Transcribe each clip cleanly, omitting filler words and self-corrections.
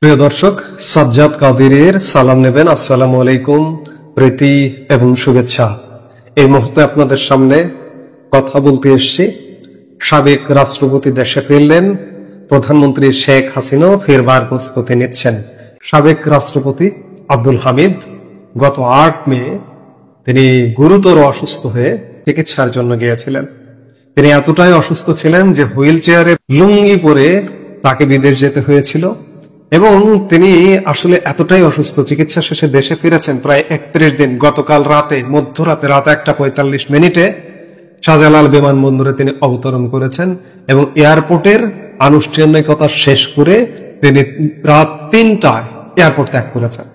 প্রিয় দর্শক, সাজ্জাদ কাদিরের সালাম নেবেন। আসসালামু আলাইকুম, প্রীতি এবং শুভেচ্ছা। এই মুহূর্তে আপনাদের সামনে কথা বলতে এসেছি। সাবেক রাষ্ট্রপতি দেশে ফিরলেন, প্রধানমন্ত্রী শেখ হাসিনাও ফেরবার প্রস্তুতি নিচ্ছেন। সাবেক রাষ্ট্রপতি আব্দুল হামিদ গত ৮ মে তিনি গুরুতর অসুস্থ হয়ে চিকিৎসার জন্য গিয়েছিলেন। তিনি এতটাই অসুস্থ ছিলেন যে হুইল চেয়ারে লুঙ্গি পরে তাকে বিদেশ যেতে হয়েছিল এবং তিনি আসলে এতটাই অসুস্থ, চিকিৎসা শেষে দেশে ফিরেছেন প্রায় ৩১ দিন। গতকাল রাতে মধ্যরাতে ১:৪৫ শাহজালাল বিমানবন্দরে তিনি অবতরণ করেছেন এবং এয়ারপোর্টের আনুষ্ঠানিকতা শেষ করে তিনি রাত ৩টায় এয়ারপোর্ট ত্যাগ করেছেন।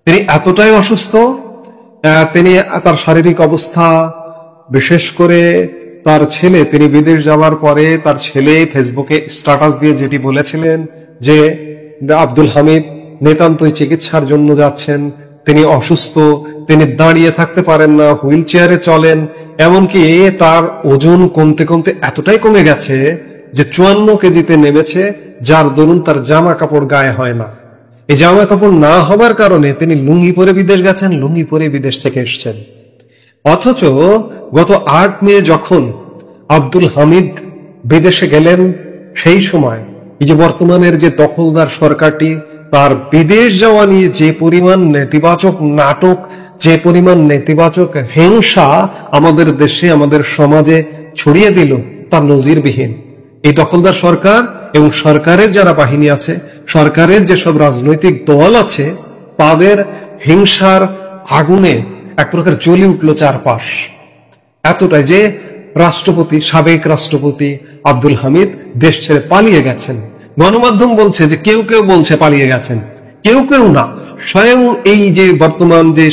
তিনি এতটাই অসুস্থ, তিনি তার শারীরিক অবস্থা, বিশেষ করে তার ছেলে, তিনি বিদেশ যাওয়ার পরে তার ছেলে ফেসবুকে স্ট্যাটাস দিয়ে যেটি বলেছিলেন যে আব্দুল হামিদ নিতান্তই চিকিৎসার জন্য যাচ্ছেন, তিনি অসুস্থ, তিনি দাঁড়িয়ে থাকতে পারেন না, হুইল চেয়ারে চলেন, এমনকি তার ওজন কমতে কমতে এতটাই কমে গেছে যে ৫৪ কেজিতে নেমেছে, যার দরুন তার জামা কাপড় গায়ে হয় না। এই জামা কাপড় না হবার কারণে তিনি লুঙ্গি পরে বিদেশ গেছেন, লুঙ্গি পরে বিদেশ থেকে এসছেন। অথচ গত ৮ মে যখন আব্দুল হামিদ বিদেশে গেলেন, সেই সময় এই যে বর্তমানের যে দখলদার সরকারটি, তার বিদেশ যাওয়া নিয়ে যে পরিমাণ নেতিবাচক নাটক, যে পরিমাণ নেতিবাচক হিংসা আমাদের দেশে, আমাদের সমাজে ছড়িয়ে দিল, তা নজিরবিহীন। এই দখলদার সরকার এবং সরকারের যারা বাহিনী আছে, সরকারের যেসব রাজনৈতিক দল আছে, তাদের হিংসার আগুনে এক প্রকার জ্বলে উঠল চারপাশ। এতটাই যে রাষ্ট্রপতি, সাবেক রাষ্ট্রপতি আব্দুল হামিদ দেশ ছেড়ে পালিয়ে গেছেন। গণমাধ্যম বলছে যে কেউ কেউ বলছে পালিয়ে গেছেন, কেউ কেউ না, স্বয়ং এই যে বর্তমান যে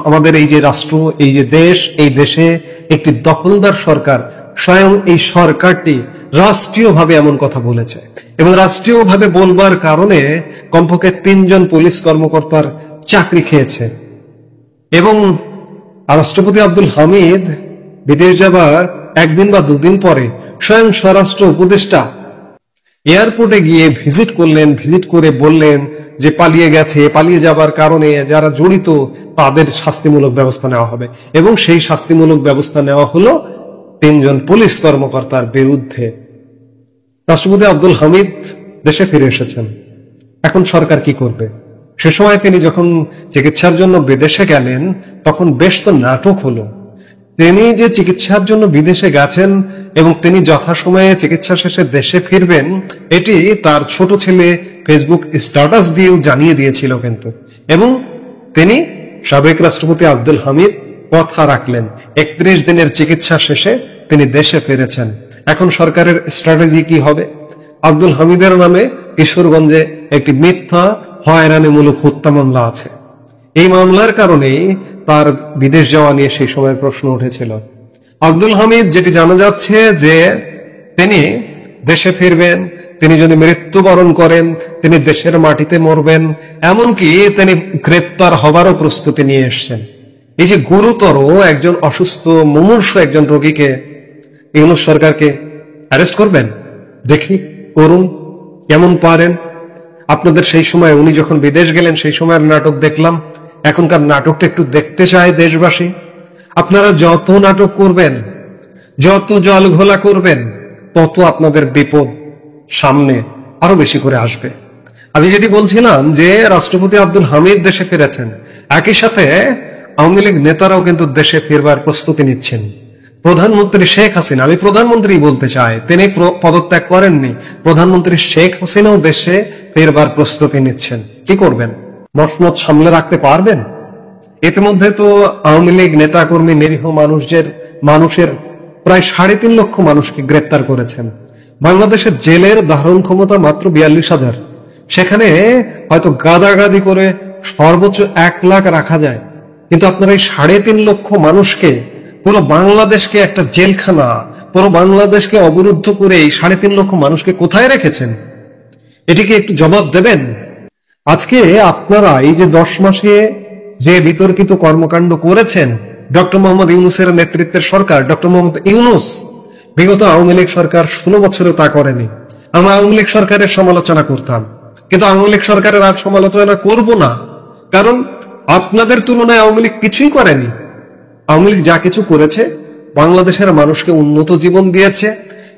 আমাদের এই যে রাষ্ট্র, এই যে দেশ, এই দেশে একটি দখলদার সরকার, স্বয়ং এই সরকারটি রাষ্ট্রীয়ভাবে এমন কথা বলেছে এবং রাষ্ট্রীয়ভাবে বলবার কারণে কমপক্ষে ৩ জন পুলিশ কর্মকর্তার চাকরি খেয়েছে। এবং রাষ্ট্রপতি আব্দুল হামিদ বিদেশ যাবার ১ দিন বা ২ দিন পরে স্বয়ং স্বরাষ্ট্র উপদেষ্টা এয়ারপোর্টে গিয়ে ভিজিট করলেন, ভিজিট করে বললেন যে পালিয়ে গেছে, পালিয়ে যাবার কারণে যারা জড়িত তাদের শাস্তিমূলক ব্যবস্থা নেওয়া হবে। এবং সেই শাস্তিমূলক ব্যবস্থা নেওয়া হলো ৩ জন পুলিশ কর্মকর্তার বিরুদ্ধে। রাষ্ট্রপতি আব্দুল হামিদ দেশে ফিরে এসেছেন, এখন সরকার কি করবে? সে সময় তিনি যখন চিকিৎসার জন্য বিদেশে গেলেন, তখন বেশ তো নাটক হলো। তিনি যে চিকিৎসার জন্য বিদেশে গেছেন এবং তিনি যথাসময়ে চিকিৎসা শেষে দেশে ফিরবেন, এটি তার ছোট ছেলে ফেসবুক স্ট্যাটাস দিয়েও জানিয়ে দিয়েছিল কিন্তু। এবং তিনি সাবেক রাষ্ট্রপতি আব্দুল হামিদ কথা রাখলেন, ৩১ দিনের চিকিৎসা শেষে তিনি দেশে ফিরেছেন। এখন সরকারের স্ট্র্যাটেজি কি হবে? আব্দুল হামিদের নামে কিশোরগঞ্জে একটি মিথ্যা হয়রানিমূলক হত্যা মামলা আছে। এই মামলার কারণেই তার বিদেশ যাওয়া নিয়ে সেই সময় প্রশ্ন উঠেছিল। আব্দুল হামিদ যেটি জানা যাচ্ছে যে তিনি দেশে ফিরবেন, তিনি যদি মৃত্যুবরণ করেন তিনি দেশের মাটিতে মরবেন, এমনকি তিনি গ্রেপ্তার হবারও প্রস্তুতি নিয়ে এসছেন। এই যে গুরুতর একজন অসুস্থ মুমূর্ষু একজন রোগীকে ইউনূস সরকারকে অ্যারেস্ট করবেন? দেখি, করুন, কেমন পারেন। আপনাদের সেই সময় উনি যখন বিদেশ গেলেন সেই সময়ের নাটক দেখলাম, এখনকার নাটকটা একটু দেখতে চায় দেশবাসী। আপনারা যত নাটক করবেন, যত জল ঘোলা করবেন, তত আপনাদের বিপদ সামনে আরো বেশি করে আসবে। আমি যেটি বলছিলাম যে রাষ্ট্রপতি আব্দুল হামিদ দেশে ফিরেছেন, একই সাথে আওয়ামী লীগ নেতারাও কিন্তু দেশে ফিরবার প্রস্তুতি নিচ্ছেন। প্রধানমন্ত্রী শেখ হাসিনা, আমি প্রধানমন্ত্রী বলতে চাই, তিনি পদত্যাগ করেননি, প্রধানমন্ত্রী শেখ হাসিনাও দেশে ফেরবার প্রস্তুতি নিচ্ছেন। কি করবেন? মসনদ সামলে রাখতে পারবেন? ইতিমধ্যে তো আওয়ামী লীগ নেতাকর্মী, নিরীহ মানুষের প্রায় ৩.৫ লক্ষ মানুষকে গ্রেপ্তার করেছেন। বাংলাদেশের জেলের ধারণ ক্ষমতা মাত্র ৪২,০০০, সেখানে হয়তো গাদাগাদি করে সর্বোচ্চ ১ লাখ রাখা যায়, কিন্তু আপনারা এই ৩.৫ লক্ষ মানুষকে, পুরো বাংলাদেশকে একটা জেলখানা, পুরো বাংলাদেশকে অবরুদ্ধ করে এই ৩.৫ লক্ষ মানুষকে কোথায় রেখেছেন? এটিকে একটু জবাব দেবেন। আজকে আপনারা এই যে ১০ মাসে যে বিতর্কিত কর্মকাণ্ড করেছেন, ডক্টর মোহাম্মদ ইউনূসের নেতৃত্বের সরকার, ডক্টর মোহাম্মদ ইউনূস, বিগত আওয়ামী লীগ সরকার ১৬ বছরে তা করেনি। আমরা আওয়ামী লীগ সরকারের সমালোচনা করতাম, কিন্তু আওয়ামী লীগ সরকারের আর সমালোচনা করব না, কারণ আপনাদের তুলনায় আওয়ামী লীগ কিছুই করেনি। আওয়ামী লীগ যা কিছু করেছে, বাংলাদেশের মানুষকে উন্নত জীবন দিয়েছে।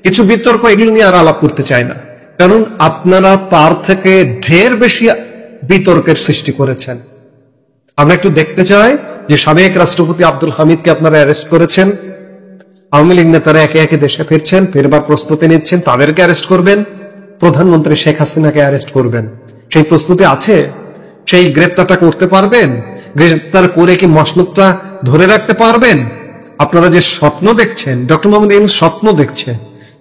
কিছু বিতর্ক এগুলো নিয়ে আর আলাপ করতে চায় না, কারণ আপনারা তার থেকে ঢের বেশি বিতর্কের সৃষ্টি করেছেন। আমরা একটু দেখতে চাই যে সাবেক রাষ্ট্রপতি আব্দুল হামিদকে আপনারা অ্যারেস্ট করেছেন, আওয়ামী লীগ নেতারা একে একে দেশে ফিরছেন, ফেরবার প্রস্তুতি নিচ্ছেন, তাদেরকে অ্যারেস্ট করবেন। প্রধানমন্ত্রী শেখ হাসিনাকে অ্যারেস্ট করবেন, সেই প্রস্তুতি আছে? সেই গ্রেপ্তারটা করতে পারবেন? গ্রেপ্তার করে কি মসনদটা ধরে রাখতে পারবেন? আপনারা যে স্বপ্ন দেখছেন, ডক্টর মোহাম্মদ ইউনূস স্বপ্ন দেখছে,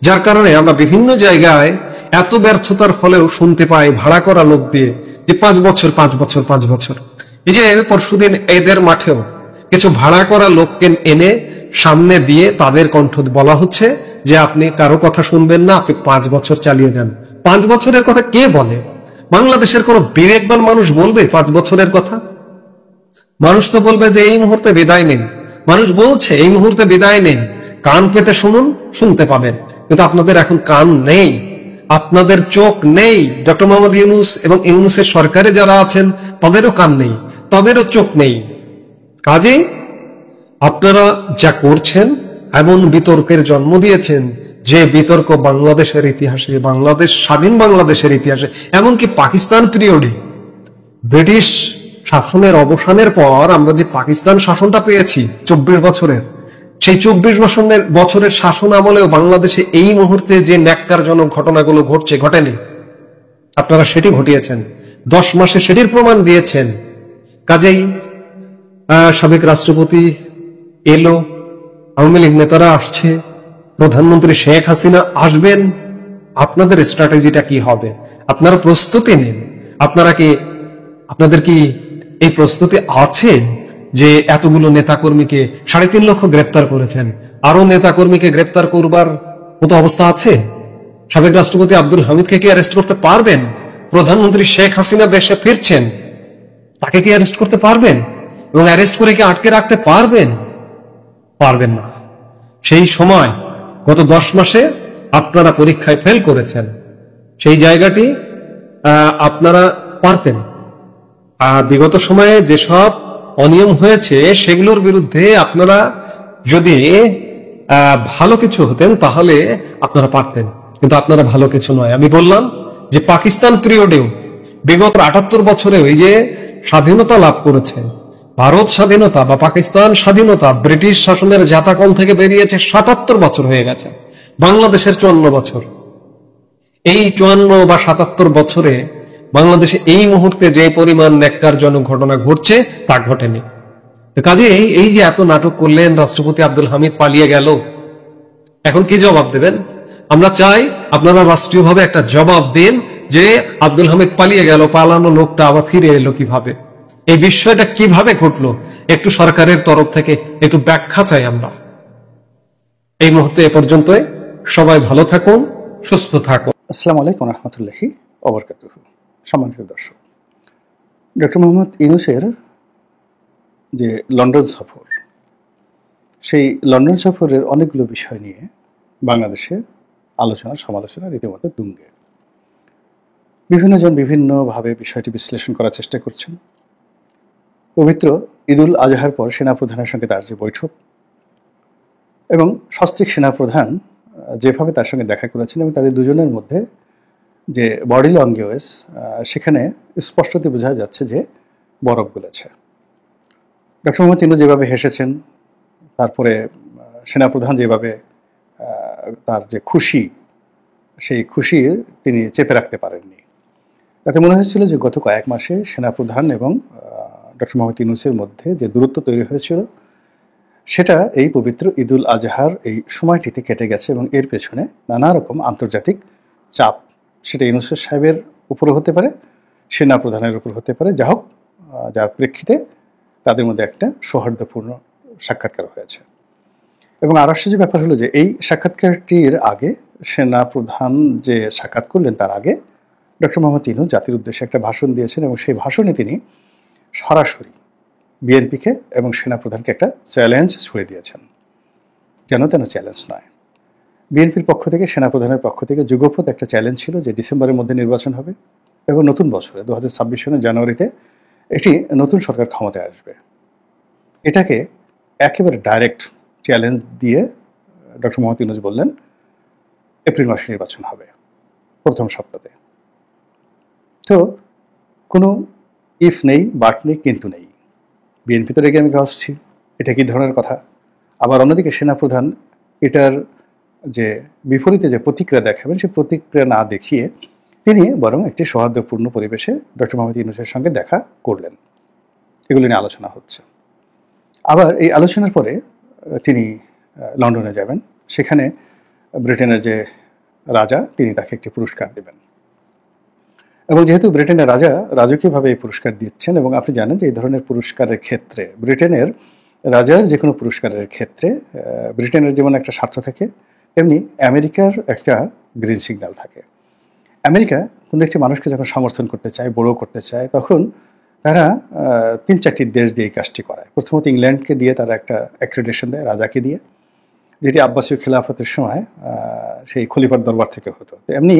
যার কারণে আমরা বিভিন্ন জায়গায় এত ব্যর্থতার ফলেও শুনতে পাই ভাড়া করা লোক দিয়ে যে 5 বছর 5 বছর 5 বছর। এই যে পরশুদিন এদের মাঠেও কিছু ভাড়া করা লোককে এনে সামনে দিয়ে তাদের কণ্ঠ বলা হচ্ছে যে আপনি কারো কথা শুনবেন না, আপনি 5 বছর চালিয়ে যান। 5 বছরের কথা কে বলে? বাংলাদেশের কোন বিবেকবান মানুষ বলবে 5 বছরের কথা? মানুষ তো বলবে যে এই মুহূর্তে বিদায় নেন। মানুষ বলছে এই মুহূর্তে বিদায় নেন, কান পেতে শুনুন, শুনতে পাবেন। কিন্তু আপনাদের এখন কান নেই, আপনাদের চোখ নেই। ডক্টর মোহাম্মদ ইউনূস এবং ইউনূসের সরকারে যারা আছেন তাদেরও কান নেই, তাদেরও চোখ নেই। কাজেই আপনারা যা করছেন এমন বিতর্কের জন্ম দিয়েছেন যে বিতর্ক বাংলাদেশের ইতিহাসে, বাংলাদেশ স্বাধীন বাংলাদেশের ইতিহাসে, এমনকি পাকিস্তান পিরিয়ডে ব্রিটিশ শাসনের অবসানের পর আমরা যে পাকিস্তান শাসনটা পেয়েছি 24 বছরের, সেই 24 বছরের শাসন আমলেও বাংলাদেশে এই মুহূর্তে যে ন্যাক্কারজনক ঘটনাগুলো ঘটছে, ঘটেনি। আপনারা সেটি ঘটিয়েছেন, 10 মাসে সেটির প্রমাণ দিয়েছেন। কাজেই সাবেক রাষ্ট্রপতি এলো, আওয়ামী লীগ নেতারা আসছে, প্রধানমন্ত্রী শেখ হাসিনা আসবেন। আপনাদের স্ট্র্যাটেজিটা কি হবে? আপনারা প্রস্তুতি নিন। আপনাদের কি এই প্রস্তুতি আছে যে এতগুলো নেতাকর্মীকে 3.5 লক্ষ গ্রেপ্তার করেছেন, আরো নেতাকর্মীকে গ্রেপ্তার করবার মতো অবস্থা আছে? সাবেক রাষ্ট্রপতি আব্দুল হামিদকে কি অ্যারেস্ট করতে পারবেন? প্রধানমন্ত্রী শেখ হাসিনা দেশে ফিরছেন, তাকে কি অ্যারেস্ট করতে পারবেন? এবং অ্যারেস্ট করে কি আটকে রাখতে পারবেন? পারবেন না। সেই সময় গত 10 মাসে আপনারা পরীক্ষায় ফেল করেছেন, সেই জায়গাটি আপনারা পারতেন। আর বিগত সময়ে যেসব অনিয়ম হয়েছে সেগুলোর বিরুদ্ধে আপনারা যদি ভালো কিছু হতেন তাহলে আপনারা পারতেন, কিন্তু আপনারা ভালো কিছু নয়। আমি বললাম যে পাকিস্তান পিরিয়ডেও, বিগত 78 বছরেও এই যে স্বাধীনতা লাভ করেছে, ভারত স্বাধীনতা বা পাকিস্তান স্বাধীনতা ব্রিটিশ শাসনের জাতাকল থেকে বেরিয়েছে 77 বছর হয়ে গেছে, বাংলাদেশের 54 বছর। এই 54 বা 77 বছরে বাংলাদেশে এই মুহূর্তে যে পরিমাণ ন্যাক্কারজনক ঘটনা ঘটছে তা ঘটেনি। কাজে এই যে এত নাটক করলেন, রাষ্ট্রপতি আব্দুল হামিদ পালিয়ে গেল, এখন কি জবাব দেবেন? আমরা চাই আপনারা রাষ্ট্রীয়ভাবে একটা জবাব দিন যে আব্দুল হামিদ পালিয়ে গেল, পালানো লোকটা আবার ফিরে এলো কিভাবে, এই বিষয়টা কিভাবে ঘটলো, একটু সরকারের তরফ থেকে একটু ব্যাখ্যা চাই আমরা। এই মুহূর্তে এ পর্যন্তই। সবাই ভালো থাকুন, সুস্থ থাকুন। আসসালামু আলাইকুম রহমতুল্লাহি ওয়া বারাকাতুহু। সম্মানিত দর্শক, ডক্টর মোহাম্মদ ইউনূসের যে লন্ডন সফর, সেই লন্ডন সফরের অনেকগুলো বিষয় নিয়ে বাংলাদেশে আলোচনা সমালোচনা রীতিমতো তুঙ্গে। বিভিন্নজন বিভিন্নভাবে বিষয়টি বিশ্লেষণ করার চেষ্টা করছেন। পবিত্র ঈদুল আজহার পর সেনাপ্রধানের সঙ্গে তার যে বৈঠক এবং সস্ত্রীক সেনাপ্রধান যেভাবে তার সঙ্গে দেখা করেছেন এবং তাদের দুজনের মধ্যে যে বডি ল্যাঙ্গুয়েজ, সেখানে স্পষ্টতই বোঝা যাচ্ছে যে বরফ গলেছে। ডক্টর মোহাম্মদ ইউনূস যেভাবে হেসেছেন, তারপরে সেনাপ্রধান যেভাবে তার যে খুশি, সেই খুশির তিনি চেপে রাখতে পারেননি। তাতে মনে হয়েছিল যে গত কয়েক মাসে সেনাপ্রধান এবং ডক্টর মোহাম্মদ ইউনূসের মধ্যে যে দূরত্ব তৈরি হয়েছিল সেটা এই পবিত্র ঈদুল আজহার এই সময়টিতে কেটে গেছে এবং এর পেছনে নানা রকম আন্তর্জাতিক চাপ, সেটা ইউনূস সাহেবের উপর হতে পারে, সেনাপ্রধানের উপর হতে পারে, যা হোক, যার প্রেক্ষিতে তাদের মধ্যে একটা সৌহার্দ্যপূর্ণ সাক্ষাৎকার হয়েছে। এবং আর আশ্চর্য ব্যাপার হলো যে এই সাক্ষাৎকারটির আগে সেনাপ্রধান যে সাক্ষাৎ করলেন তার আগে ডক্টর মোহাম্মদ ইউনূস জাতির উদ্দেশ্যে একটা ভাষণ দিয়েছেন এবং সেই ভাষণে তিনি সরাসরি বিএনপিকে এবং সেনাপ্রধানকে একটা চ্যালেঞ্জ ছুড়ে দিয়েছেন, যেন তেন চ্যালেঞ্জ নয়। বিএনপির পক্ষ থেকে, সেনাপ্রধানের পক্ষ থেকে যুগপৎ একটা চ্যালেঞ্জ ছিল যে ডিসেম্বরের মধ্যে নির্বাচন হবে, এবং নতুন বছরে 2026 সনের জানুয়ারিতে একটি নতুন সরকার ক্ষমতায় আসবে। এটাকে একেবারে ডাইরেক্ট চ্যালেঞ্জ দিয়ে ডক্টর মোহাম্মদ ইউনূস বললেন এপ্রিল মাসে নির্বাচন হবে, প্রথম সপ্তাহে। তো কোনো ইফ নেই, বাট নেই, কিন্তু নেই। বিএনপি তো রেগে আমি আসছি, এটা কি ধরনের কথা? আবার অন্যদিকে সেনাপ্রধান এটার যে বিপরীতে যে প্রতিক্রিয়া দেখাবেন, সেই প্রতিক্রিয়া না দেখিয়ে তিনি বরং একটি সৌহার্দ্যপূর্ণ পরিবেশে ডক্টর মোহাম্মদ ইউনূসের সঙ্গে দেখা করলেন। এগুলো নিয়ে আলোচনা হচ্ছে। আবার এই আলোচনার পরে তিনি লন্ডনে যাবেন। সেখানে ব্রিটেনের যে রাজা, তিনি তাকে একটি পুরস্কার দেবেন। এবং যেহেতু ব্রিটেনের রাজা রাজকীয়ভাবে এই পুরস্কার দিচ্ছেন, এবং আপনি জানেন যে এই ধরনের পুরস্কারের ক্ষেত্রে, ব্রিটেনের রাজার যে কোনো পুরস্কারের ক্ষেত্রে ব্রিটেনের যেমন একটা স্বার্থ থাকে, তেমনি আমেরিকার একটা গ্রিন সিগন্যাল থাকে। আমেরিকা কোনো একটি মানুষকে যখন সমর্থন করতে চায়, বড় করতে চায়, তখন তারা 3-4টি দেশ দিয়ে এই কাজটি করায়। প্রথমত ইংল্যান্ডকে দিয়ে তারা একটা অ্যাক্রেডিটেশন দেয়, রাজাকে দিয়ে, যেটি আব্বাসীয় খিলাফতের সময় সেই খলিফার দরবার থেকে হতো। তো এমনি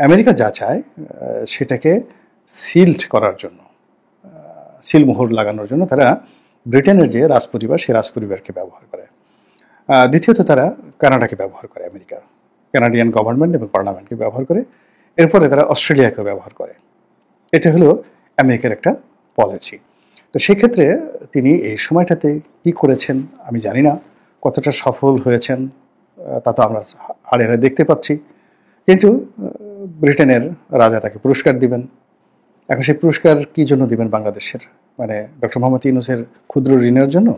আমেরিকা যা চায় সেটাকে সিল্ড করার জন্য, সিলমোহর লাগানোর জন্য তারা ব্রিটেনের যে রাজপরিবার, সেই রাজপরিবারকে ব্যবহার করে। দ্বিতীয়ত তারা কানাডাকে ব্যবহার করে, আমেরিকা কানাডিয়ান গভর্নমেন্ট এবং পার্লামেন্টকে ব্যবহার করে। এরপরে তারা অস্ট্রেলিয়াকেও ব্যবহার করে। এটা হলো আমেরিকার একটা পলিসি। তো সেক্ষেত্রে তিনি এই সময়টাতে কি করেছেন আমি জানি না, কতটা সফল হয়েছেন তা তো আমরা হাড়ে হাড়ে দেখতে পাচ্ছি। কিন্তু ব্রিটেনের রাজা তাকে পুরস্কার দিবেন। এখন সেই পুরস্কার কি জন্য দিবেন বাংলাদেশের? মানে ডক্টর মোহাম্মদ ইউনূসের ক্ষুদ্র ঋণের জন্য,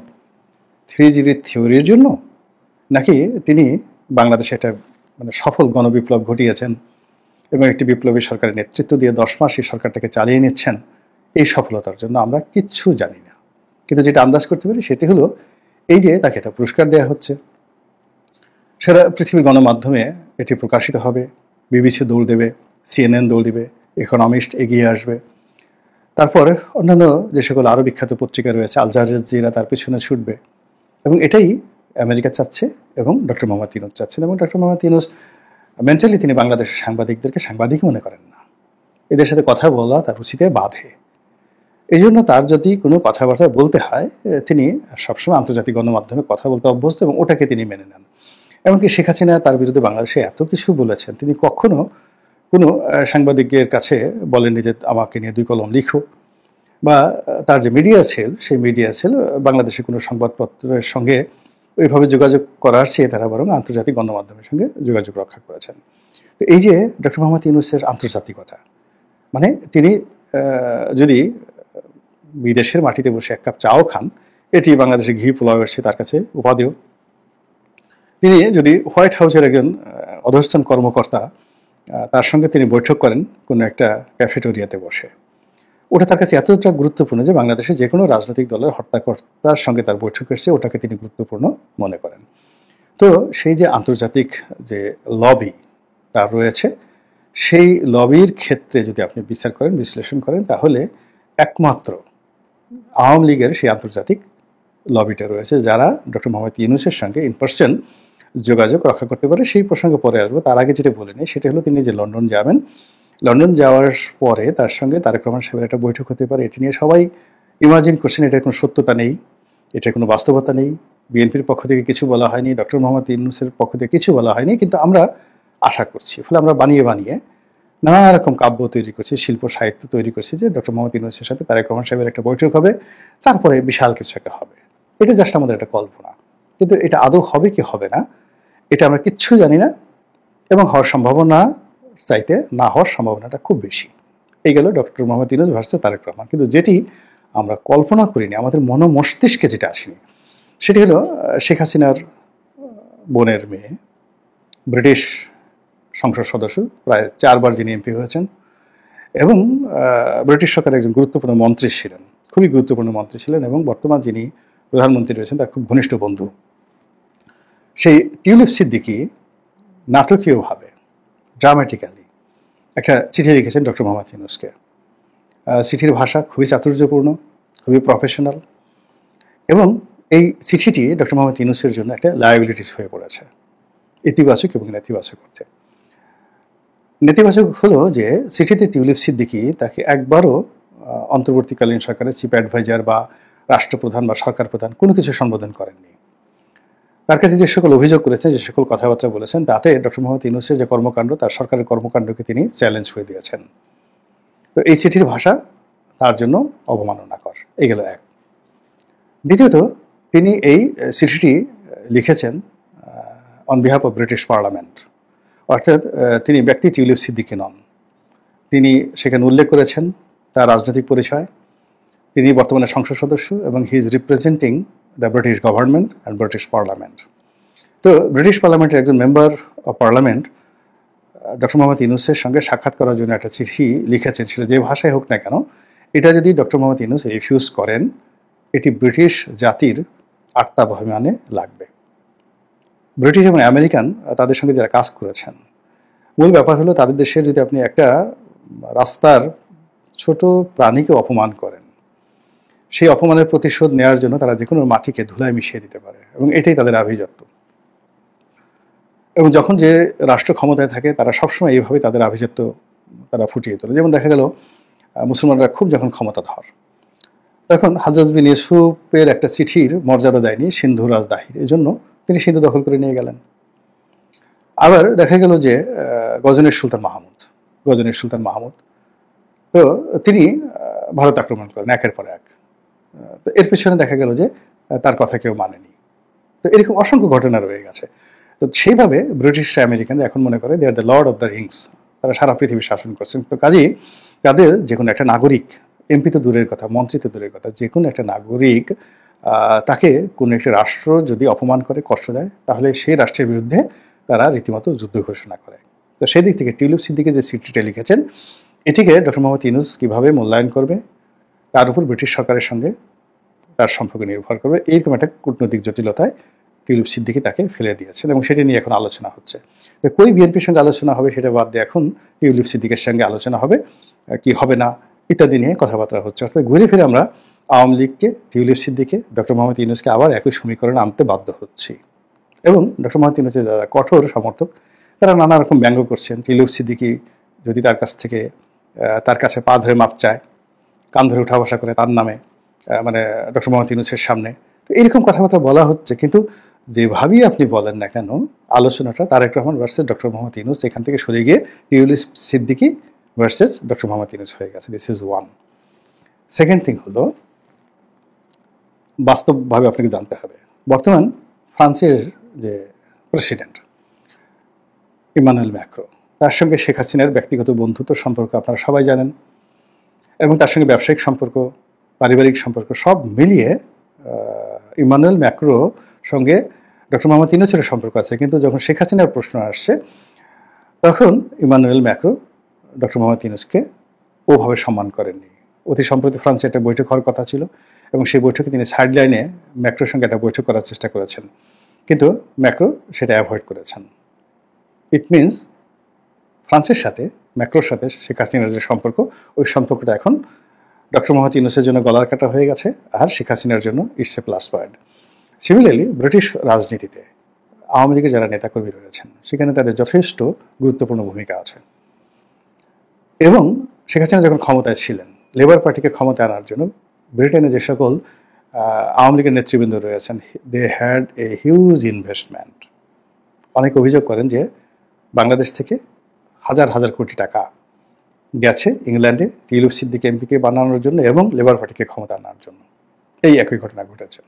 3G থিওরির জন্য, নাকি তিনি বাংলাদেশে একটা মানে সফল গণবিপ্লব ঘটিয়েছেন এবং একটি বিপ্লবী সরকারের নেতৃত্ব দিয়ে 10 মাস এই সরকারটাকে চালিয়ে নিচ্ছেন, এই সফলতার জন্য? আমরা কিচ্ছু জানি না। কিন্তু যেটা আন্দাজ করতে পারি সেটি হলো এই যে তাকে একটা পুরস্কার দেওয়া হচ্ছে, সারা পৃথিবীর গণমাধ্যমে এটি প্রকাশিত হবে, বিবিসি দৌড় দেবে, CNN দৌড় দেবে, ইকোনমিস্ট এগিয়ে আসবে, তারপর অন্যান্য যে সকল আরও বিখ্যাত পত্রিকা রয়েছে, আল জাজিরা তার পিছনে ছুটবে। এবং এটাই আমেরিকা চাচ্ছে এবং ডক্টর মোহাম্মদ ইউনূস চাচ্ছেন। এবং ডক্টর মোহাম্মদ ইউনূস মেন্টালি তিনি বাংলাদেশের সাংবাদিকদেরকে সাংবাদিকই মনে করেন না। এদের সাথে কথা বলা তার রুচিতে বাধে। এই জন্য তার যদি কোনো কথাবার্তা বলতে হয়, তিনি সবসময় আন্তর্জাতিক গণমাধ্যমে কথা বলতে অভ্যস্ত এবং ওটাকে তিনি মেনে নেন। এমনকি শেখ হাসিনা তার বিরুদ্ধে বাংলাদেশে এত কিছু বলেছেন, তিনি কখনো কোনো সাংবাদিকের কাছে বলেননি যে আমাকে নিয়ে 2 কলম লিখো, বা তার যে মিডিয়া সেল, সেই মিডিয়া সেল বাংলাদেশের কোনো সংবাদপত্রের সঙ্গে ওইভাবে যোগাযোগ করার চেয়ে তারা বরং আন্তর্জাতিক গণমাধ্যমের সঙ্গে যোগাযোগ রক্ষা করেছেন। তো এই যে ডক্টর মোহাম্মদ ইউনূসের আন্তর্জাতিকতা, মানে তিনি যদি বিদেশের মাটিতে বসে 1 কাপ চাও খান, এটি বাংলাদেশে ঘি পোলাওয়ের চেয়ে তার কাছে উপাদেয়। তিনি যদি হোয়াইট হাউসের একজন অধস্তন কর্মকর্তা, তার সঙ্গে তিনি বৈঠক করেন কোনো একটা ক্যাফেটেরিয়াতে বসে, ওটা তার কাছে এতটা গুরুত্বপূর্ণ যে বাংলাদেশে যে কোনো রাজনৈতিক দলের হর্তাকর্তার সঙ্গে তার বৈঠক এসছে, ওটাকে তিনি গুরুত্বপূর্ণ মনে করেন। তো সেই যে আন্তর্জাতিক যে লবি তার রয়েছে, সেই লবির ক্ষেত্রে যদি আপনি বিচার করেন, বিশ্লেষণ করেন, তাহলে একমাত্র আওয়ামী লীগের সেই আন্তর্জাতিক লবিটা রয়েছে, যারা ডক্টর মোহাম্মদ ইউনূসের সঙ্গে ইনপার্সন যোগাযোগ রক্ষা করতে পারে। সেই প্রসঙ্গে পরে আসবো। তার আগে যেটা বলে নিই সেটা হলো তিনি যে লন্ডন যাবেন, লন্ডন যাওয়ার পরে তার সঙ্গে তারেক রহমান সাহেবের একটা বৈঠক হতে পারে। এটি নিয়ে সবাই ইমাজিন করছেন, এটার কোনো সত্যতা নেই, এটার কোনো বাস্তবতা নেই। বিএনপির পক্ষ থেকে কিছু বলা হয়নি, ডক্টর মোহাম্মদ ইউনূসের পক্ষ থেকে কিছু বলা হয়নি, কিন্তু আমরা আশা করছি। ফলে আমরা বানিয়ে বানিয়ে নানা রকম কাব্য তৈরি করছি, শিল্প সাহিত্য তৈরি করছি যে ডক্টর মোহাম্মদ ইউনূসের সাথে তারেক রহমান সাহেবের একটা বৈঠক হবে, তারপরে বিশাল কিছু একটা হবে। এটা জাস্ট আমাদের একটা কল্পনা, কিন্তু এটা আদৌ হবে কি হবে না এটা আমরা কিচ্ছু জানি না, এবং হওয়ার সম্ভাবনা চাইতে না হওয়ার সম্ভাবনাটা খুব বেশি। এই গেল ডক্টর মোহাম্মদ ইউনূস ভার্সেস তারেক রহমান। কিন্তু যেটি আমরা কল্পনা করিনি, আমাদের মস্তিষ্কে যেটা আসেনি, সেটি হলো শেখ হাসিনার বোনের মেয়ে, ব্রিটিশ সংসদ সদস্য, প্রায় 4 বার যিনি এমপি হয়েছেন, এবং ব্রিটিশ সরকারের একজন গুরুত্বপূর্ণ মন্ত্রী ছিলেন, খুবই গুরুত্বপূর্ণ মন্ত্রী ছিলেন, এবং বর্তমান যিনি প্রধানমন্ত্রী রয়েছেন তার খুব ঘনিষ্ঠ বন্ধু, সেই টিউলিপ সিদ্দিকী নাটকীয়ভাবে, ড্রামাটিক্যালি একটা চিঠি লিখেছেন ডক্টর মোহাম্মদ ইউনূসকে। চিঠির ভাষা খুবই চাতুর্যপূর্ণ, খুবই প্রফেশনাল, এবং এই চিঠিটি ডক্টর মোহাম্মদ ইউনূসের জন্য একটা লায়াবিলিটিস হয়ে পড়েছে, ইতিবাচক এবং নেতিবাচক অর্থে। নেতিবাচক হলো যে চিঠিতে টিউলিপ সিদ্দিকী তাকে একবারও অন্তর্বর্তীকালীন সরকারের চিফ অ্যাডভাইজার বা রাষ্ট্রপ্রধান বা সরকার প্রধান কোনো কিছু সম্বোধন করেননি। তার কাছে যে সকল অভিযোগ করেছেন, যে সকল কথাবার্তা বলেছেন, তাতে ডক্টর মোহাম্মদ ইউনূসের যে কর্মকাণ্ড, তার সরকারের কর্মকাণ্ডকে তিনি চ্যালেঞ্জ করে দিয়েছেন। তো এই চিঠির ভাষা তার জন্য অবমাননাকর। এই গেল এক। দ্বিতীয়ত, তিনি এই চিঠিটি লিখেছেন on behalf of British parliament, অর্থাৎ তিনি ব্যক্তি টিউলিপ সিদ্দিকী নন। তিনি সেখানে উল্লেখ করেছেন তার রাজনৈতিক পরিচয়। তিনি বর্তমানে সংসদ সদস্য এবং he is representing the British government and British parliament. তো ব্রিটিশ পার্লামেন্টের একজন member of parliament doctor Mohammad ইউনূসের সঙ্গে সাক্ষাৎ করার জন্য একটা চিঠি লিখেছেন, সেটা যে ভাষায় হোক না কেন, এটা যদি ডক্টর মোহাম্মদ ইউনূস রিফিউজ করেন, এটি ব্রিটিশ জাতির আত্মাভিমানে লাগবে। ব্রিটিশ এবং আমেরিকান তাদের সঙ্গে যারা কাজ করেছেন, মূল ব্যাপার হলো তাদের দেশের যদি আপনি একটা রাস্তার ছোট প্রাণীকে অপমান করেন, সেই অপমানের প্রতিশোধ নেওয়ার জন্য তারা যে কোনো মাটিকে ধুলায় মিশিয়ে দিতে পারে, এবং এটাই তাদের আভিজাত্য। এবং যখন যে রাষ্ট্র ক্ষমতায় থাকে তারা সবসময় এইভাবে তাদের আভিজাত্য তারা ফুটিয়ে তোলে। যেমন দেখা গেল মুসলমানরা খুব যখন ক্ষমতাধর, তখন হাজ্জাজ বিন ইউসুফের একটা চিঠির মর্যাদা দেয়নি সিন্ধু রাজদাহির, এই জন্য তিনি সিন্ধু দখল করে নিয়ে গেলেন। আবার দেখা গেল যে গজনীর সুলতান মাহমুদ তো তিনি ভারত আক্রমণ করেন একের পর এক। তো এর পেছনে দেখা গেল যে তার কথা কেউ মানেনি। তো এরকম অসংখ্য ঘটনা রয়ে গেছে। তো সেইভাবে ব্রিটিশরা আমেরিকানরা এখন মনে করে they are the lord of the rings, তারা সারা পৃথিবী শাসন করছেন। তো কাজেই তাদের যে কোনো একটা নাগরিক, এমপি তো দূরের কথা, মন্ত্রী তো দূরের কথা, যে কোনো একটা নাগরিক তাকে কোনো একটা রাষ্ট্র যদি অপমান করে, কষ্ট দেয়, তাহলে সেই রাষ্ট্রের বিরুদ্ধে তারা রীতিমতো যুদ্ধ ঘোষণা করে। তো সেই দিক থেকে টিউলিপ সিদ্দিকী যে চিঠিটা লিখেছেন, এটিকে ডক্টর মোহাম্মদ ইউনূস কীভাবে মূল্যায়ন করবে, তার উপর ব্রিটিশ সরকারের সঙ্গে তার সম্পর্ক নির্ভর করবে। এইরকম একটা কূটনৈতিক জটিলতায় টিউলিপ সিদ্দিকী তাকে ফেলে দিয়েছেন, এবং সেটি নিয়ে এখন আলোচনা হচ্ছে। তো কই বিএনপির সঙ্গে আলোচনা হবে সেটা বাদ দিয়ে এখন টিউলিপ সিদ্দিকের সঙ্গে আলোচনা হবে, কি হবে না ইত্যাদি নিয়ে কথাবার্তা হচ্ছে। অর্থাৎ ঘুরে ফিরে আমরা আওয়ামী লীগকে, টিউলিপ সিদ্দিকী, ডক্টর মোহাম্মদ ইউনূসকে আবার একই সমীকরণে আনতে বাধ্য হচ্ছি। এবং ডক্টর মোহাম্মদ ইউনূসের যারা কঠোর সমর্থক, তারা নানা রকম ব্যঙ্গ করছেন। টিউলিপ সিদ্দিকী যদি তার কাছে পা ধরে মাপ চায়, কান ধরে উঠা বসা করে তার নামে, মানে ডক্টর মোহাম্মদ ইউনূসের সামনে, তো এইরকম কথাবার্তা বলা হচ্ছে। কিন্তু যেভাবেই আপনি বলেন না কেন, আলোচনাটা তারেক রহমান ভার্সেস ডক্টর মোহাম্মদ ইউনূস এখান থেকে সরে গিয়ে tulip Siddiqui versus doctor Mohammad Yunus হয়ে গেছে। This is one. Second thing হলো, বাস্তবভাবে আপনাকে জানতে হবে, বর্তমান ফ্রান্সের যে প্রেসিডেন্ট ইমানুয়েল ম্যাক্রো, তার সঙ্গে শেখ হাসিনার ব্যক্তিগত বন্ধুত্ব সম্পর্ক আপনারা সবাই জানেন, এবং তার সঙ্গে ব্যবসায়িক সম্পর্ক, পারিবারিক সম্পর্ক সব মিলিয়ে ইমানুয়েল ম্যাক্রো সঙ্গে ডক্টর মোহাম্মদ ইউনূসের সম্পর্ক আছে। কিন্তু যখন শেখ হাসিনার প্রশ্ন আসছে, তখন ইমানুয়েল ম্যাক্রো ডক্টর মোহাম্মদ ইউনূসকে ওভাবে সম্মান করেননি। অতি সম্প্রতি ফ্রান্সে একটা বৈঠক হওয়ার কথা ছিল, এবং সেই বৈঠকে তিনি সাইড লাইনে ম্যাক্রোর সঙ্গে একটা বৈঠক করার চেষ্টা করেছেন, কিন্তু ম্যাক্রো সেটা অ্যাভয়েড করেছেন। ইট মিনস ফ্রান্সের সাথে, ম্যাক্রোর সাথে শেখ হাসিনার যে সম্পর্ক, ওই সম্পর্কটা এখন ডক্টর মোহাম্মদ ইউনূসের জন্য গলার কাটা হয়ে গেছে, আর শেখ হাসিনার জন্য it's a plus point. Similarly British রাজনীতিতে আওয়ামী লীগের যারা নেতাকর্মী রয়েছেন, সেখানে তাদের যথেষ্ট গুরুত্বপূর্ণ ভূমিকা আছে। এবং শেখ হাসিনা যখন ক্ষমতায় ছিলেন, লেবার পার্টিকে ক্ষমতায় আনার জন্য ব্রিটেনে যে সকল আওয়ামী লীগের নেতৃবৃন্দ রয়েছেন, they had a huge investment. অনেক অভিযোগ করেন যে বাংলাদেশ থেকে হাজার হাজার কোটি টাকা গেছে ইংল্যান্ডে টিউলিপ সিদ্দিকী এমপিকে বানানোর জন্য এবং লেবার পার্টিকে ক্ষমতা আনার জন্য। এই একই ঘটনা ঘটেছে।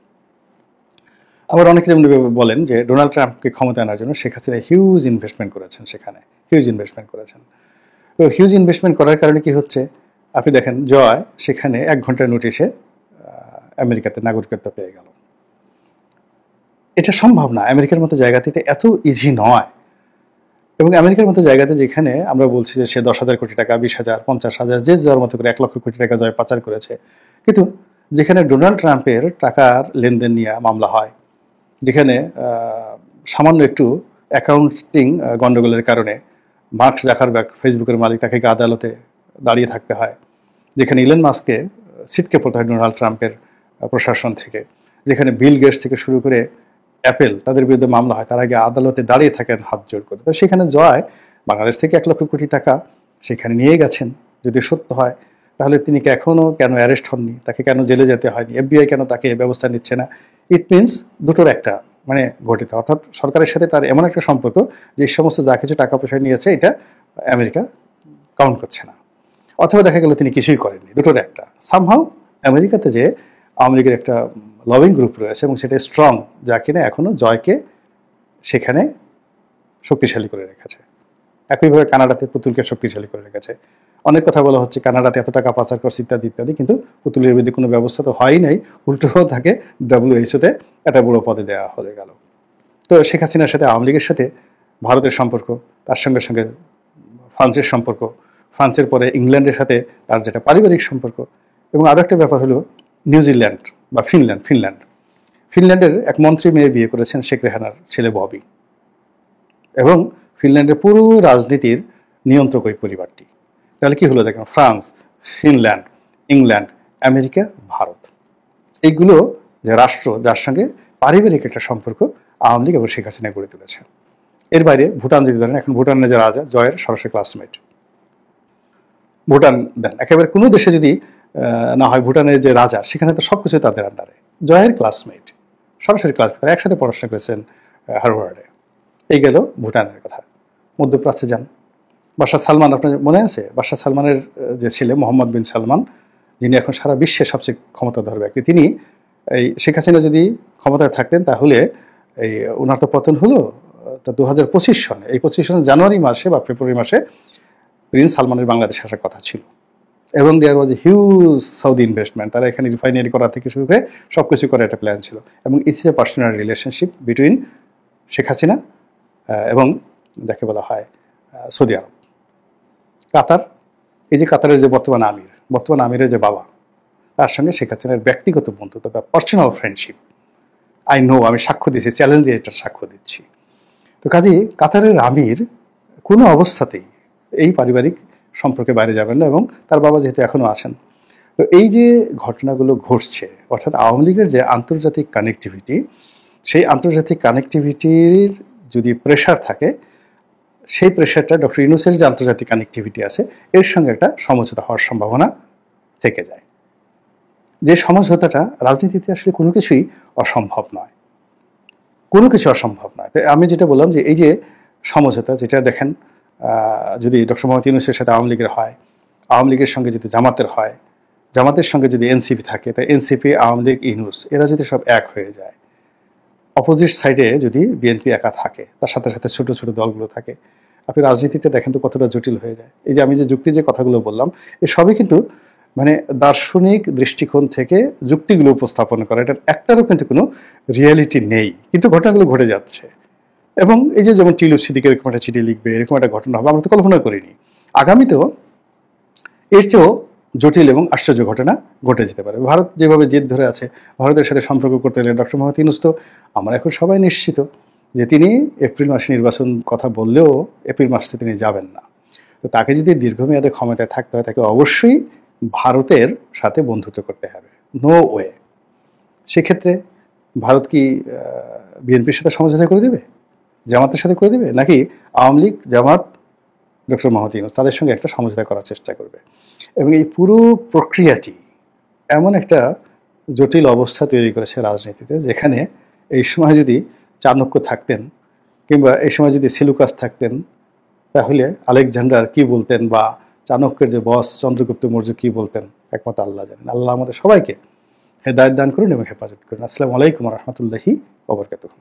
আবার অনেকে যেমন বলেন যে ডোনাল্ড ট্রাম্পকে ক্ষমতা আনার জন্য শেখ হাসিনা হিউজ ইনভেস্টমেন্ট করেছেন, সেখানে হিউজ ইনভেস্টমেন্ট করেছেন। তো হিউজ ইনভেস্টমেন্ট করার কারণে কি হচ্ছে, আপনি দেখেন জয় সেখানে 1 ঘন্টার নোটিশে আমেরিকাতে নাগরিকত্ব পেয়ে গেল। এটা সম্ভব না, আমেরিকার মতো জায়গাতে এটা এত ইজি নয়। এবং আমেরিকার মতো জায়গাতে যেখানে আমরা বলছি যে সে 10,000 কোটি টাকা, 20,000, 50,000, যে যার মতো করে 1 লক্ষ কোটি টাকা জয় পাচার করেছে, কিন্তু যেখানে ডোনাল্ড ট্রাম্পের টাকার লেনদেন নিয়ে মামলা হয়, যেখানে সামান্য একটু অ্যাকাউন্টিং গন্ডগোলের কারণে মার্ক জাকারবার্গ, ফেসবুকের মালিক, তাকে আদালতে দাঁড়িয়ে থাকতে হয়, যেখানে ইলন মাস্ককে ছিটকে পড়তে হয় ডোনাল্ড ট্রাম্পের প্রশাসন থেকে, যেখানে বিল গেটস থেকে শুরু করে অ্যাপেল, তাদের বিরুদ্ধে মামলা হয়, তার আগে আদালতে দাঁড়িয়ে থাকেন হাত জোড় করে। তো সেখানে জয় বাংলাদেশ থেকে 1,00,000 কোটি টাকা সেখানে নিয়ে গেছেন, যদি সত্য হয়, তাহলে তিনি এখনও কেন অ্যারেস্ট হননি, তাকে কেন জেলে যেতে হয়নি, FBI কেন তাকে ব্যবস্থা নিচ্ছে না? ইট মিনস দুটোর একটা মানে ঘটিত, অর্থাৎ সরকারের সাথে তার এমন একটা সম্পর্ক যে এই সমস্ত যা কিছু টাকা পয়সা নিয়েছে এটা আমেরিকা কাউন্ট করছে না, অথবা দেখা গেল তিনি কিছুই করেননি, দুটোর একটা। সামহাও আমেরিকাতে যে আওয়ামী লীগের একটা লবিং গ্রুপ রয়েছে এবং সেটা স্ট্রং, যা কিনা এখনো জয়কে সেখানে শক্তিশালী করে রেখেছে। একইভাবে কানাডাতে পুতুলকে শক্তিশালী করে রেখেছে। অনেক কথা বলা হচ্ছে কানাডাতে এত টাকা পাচার করছে ইত্যাদি ইত্যাদি, কিন্তু পুতুলের বিরুদ্ধে কোনো ব্যবস্থা তো হয়ই নাই, উল্টো তাকে WHO-তে একটা বড় পদে দেওয়া হয়ে গেল। তো শেখ হাসিনার সাথে আওয়ামী লীগের সাথে ভারতের সম্পর্ক, তার সঙ্গে সঙ্গে ফ্রান্সের সম্পর্ক, ফ্রান্সের পরে ইংল্যান্ডের সাথে তার যেটা পারিবারিক সম্পর্ক, এবং আরও একটা ব্যাপার হলো নিউজিল্যান্ড বা ফিনল্যান্ডের এক মন্ত্রী মেয়ে বিয়ে করেছেন শেখ রেহানার ছেলে ববি, এবং ফিনল্যান্ডের পুরো রাজনীতির নিয়ন্ত্রক ওই পরিবারটি। তাহলে কি হলো দেখেন, France, Finland, England, America, Bharat, এইগুলো যে রাষ্ট্র যার সঙ্গে পারিবারিক একটা সম্পর্ক আওয়ামী লীগ এবং শেখ হাসিনা গড়ে তুলেছে। এর বাইরে ভুটান যদি ধরেন, এখন ভুটানের যে রাজা জয়ের সরাসরি ক্লাসমেট, ভুটান দেন একেবারে কোনো দেশে যদি না হয়, ভুটানের যে রাজা সেখানে তো সবকিছু তাদের আন্ডারে, জয়ের ক্লাসমেট, সরাসরি ক্লাসমেট, একসাথে পড়াশোনা করেছেন হার্ভার্ডে। এই গেল ভুটানের কথা। মধ্যপ্রাচ্যে যান, বাদশাহ সালমান, আপনার মনে আছে বাদশাহ সালমানের যে ছেলে মোহাম্মদ বিন সালমান, যিনি এখন সারা বিশ্বের সবচেয়ে ক্ষমতাধর ব্যক্তি, তিনি এই শেখ হাসিনা যদি ক্ষমতায় থাকতেন তাহলে এই ওনার তো পতন হলো 2025 সনে, এই 25 সনের জানুয়ারি মাসে বা ফেব্রুয়ারি মাসে প্রিন্স সালমানের বাংলাদেশে আসার কথা ছিল, এবং দেয়ার ওয়াজ হিউজ সাউদি ইনভেস্টমেন্ট, তারা এখানে রিফাইনারি করা থেকে শুরু করে সবকিছু করার একটা প্ল্যান ছিল, এবং it's a personal relationship between Sheikh Hasina এবং যাকে বলা হয় সৌদি আরব, কাতার। এই যে কাতারের যে বর্তমান আমিরের যে বাবা, তার সঙ্গে শেখ হাসিনার ব্যক্তিগত বন্ধুত্ব, তার পার্সোনাল ফ্রেন্ডশিপ, আই নো, আমি সাক্ষ্য দিয়েছি, চ্যালেঞ্জ দিয়ে এটা সাক্ষ্য দিচ্ছি। তো কাজেই কাতারের আমির কোনো অবস্থাতেই এই পারিবারিক সম্পর্কে বাইরে যাবেন না, এবং তার বাবা যেহেতু এখনো আছেন। তো এই যে ঘটনাগুলো ঘটছে, অর্থাৎ আওয়ামী লীগের যে আন্তর্জাতিক কানেক্টিভিটি, সেই আন্তর্জাতিক কানেক্টিভিটির যদি প্রেশার থাকে, সেই প্রেশারটা ডক্টর ইউনূসের যে আন্তর্জাতিক কানেক্টিভিটি আছে এর সঙ্গে একটা সমঝোতা হওয়ার সম্ভাবনা থেকে যায়। যে সমঝোতাটা রাজনীতিতে আসলে কোনো কিছুই অসম্ভব নয়, কোনো কিছু অসম্ভব নয়। তাই আমি যেটা বললাম যে এই যে সমঝোতা, যেটা দেখেন যদি ডক্টর মোহাম্মদ ইউনূসের সাথে আওয়ামী লীগের হয়, আওয়ামী লীগের সঙ্গে যদি জামাতের হয়, জামাতের সঙ্গে যদি এনসিপি থাকে, তাই এনসিপি, আওয়ামী লীগ, ইউনূস, এরা যদি সব এক হয়ে যায়, অপোজিট সাইডে যদি বিএনপি একা থাকে, তার সাথে সাথে ছোট ছোট দলগুলো থাকে, আপনি রাজনীতিটা দেখেন তো কতটা জটিল হয়ে যায়। এই যে আমি যে যুক্তি যে কথাগুলো বললাম, এই সবই কিন্তু মানে দার্শনিক দৃষ্টিকোণ থেকে যুক্তিগুলো উপস্থাপন করা, এটার একটারও কিন্তু কোনো রিয়েলিটি নেই, কিন্তু ঘটনাগুলো ঘটে যাচ্ছে। এবং এই যে যেমন টিলু সিদ্দিক এরকম একটা চিঠি লিখবে, এরকম একটা ঘটনা হবে, আমরা তো কল্পনা করিনি। আগামীতেও এর চেয়েও জটিল এবং আশ্চর্য ঘটনা ঘটে যেতে পারে। ভারত যেভাবে জেদ ধরে আছে, ভারতের সাথে সম্পর্ক করতে গেলে ডক্টর মোহাম্মদ ইউনূস তো আমরা এখন সবাই নিশ্চিত যে তিনি এপ্রিল মাসে নির্বাচন কথা বললেও এপ্রিল মাসে তিনি যাবেন না। তো তাকে যদি দীর্ঘমেয়াদে ক্ষমতায় থাকতে হয়, তাকে অবশ্যই ভারতের সাথে বন্ধুত্ব করতে হবে, নো ওয়ে। সেক্ষেত্রে ভারত কি বিএনপির সাথে সমঝোতা করে দেবে, জামাতের সাথে করে দেবে, নাকি আওয়ামী লীগ, জামাত, ডক্টর মোহাম্মদ ইউনূস তাদের সঙ্গে একটা সমঝোতা করার চেষ্টা করবে? এবং এই পুরো প্রক্রিয়াটি এমন একটা জটিল অবস্থা তৈরি করেছে রাজনীতিতে, যেখানে এই সময় যদি চাণক্য থাকতেন, কিংবা এই সময় যদি সেলুকাস থাকতেন, তাহলে আলেকজান্ডার কি বলতেন, বা চাণক্যের যে বস চন্দ্রগুপ্ত মৌর্য কি বলতেন, একমাত্র আল্লাহ জানেন। আল্লাহ আমাদের সবাইকে হেদায়েত দান করুন এবং হেফাজত করুন। আসসালামু আলাইকুম ওয়া রাহমাতুল্লাহি ওয়া বারাকাতুহু।